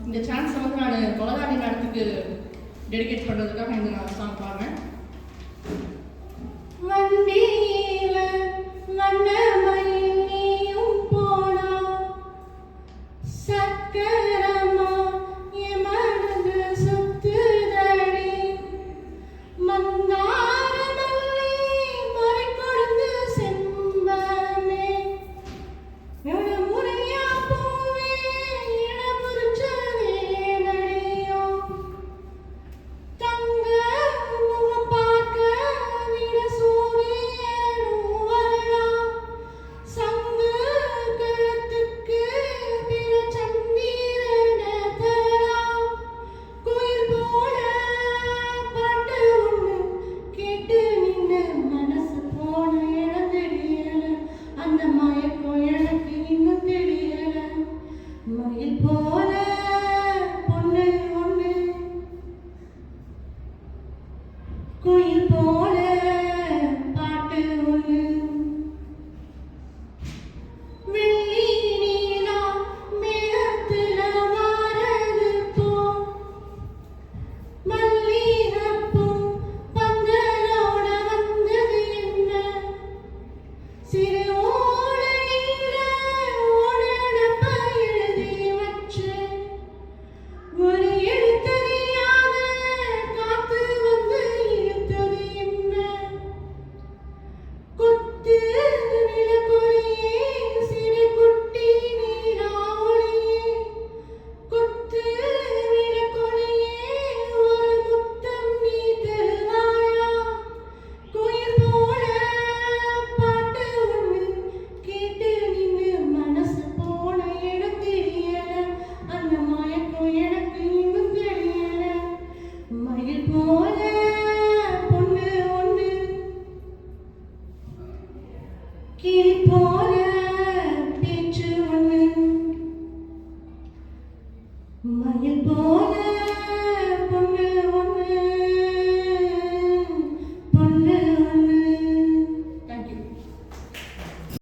இந்த சான்ஸை வந்து நான் கொலகாரி மேடத்துக்கு டெடிகேட் பண்ணுறதுக்காக இந்த நான் சாங் பாடுறேன். வண்டியில வண்ணமயில் நீயும் போனா சக்கரமா என் மனது சுத்துதடி மந்தார மல்லி மறை கொடுத்து செம்பமே முறையா பூவே இட புரிச்சதே நடியோ தங்க முகம் பார்க்க விட சூரியனும் வரலாம் சங்கு கழுத்துக்கு பிற சந்திரன தரலாம் குயில் போல பாட்டு ஒண்ணு கேட்டு நின்று மனசு போன இடம் தெரியல அந்த மயக்கம் எனக்கு இன்னும் தெரியல மயில் போல பொண்ணு ஒண்ணு குயில் போல பாட்டு ஒண்ணு வெள்ளி நீலா மேகத்துல மாறது போ மல்லிகைப்பூ பந்தலோட வந்தது என்ன சிறு ஓடையில ஓடனப்ப எழுதி வச்சேன் ஒரு எழுத்தறியாத காத்து வந்து இழுத்தது என்ன கொத்து நிலக்கொடியே சிறு குட்டி நீராவளியே கொத்து நிலக்கொடியே ஒரு முத்தம் நீ தருவாயா குயில் போல பாட்டு ஒண்ணு கேட்டு நின்று மனசு போன இடம் தெரியல அந்த மயக்கம் எனக்கு இன்னும் தெரியல மயில் போல பொண்ணு ஒண்ணு கிளி போல பேச்சு ஒண்ணு மயில் போல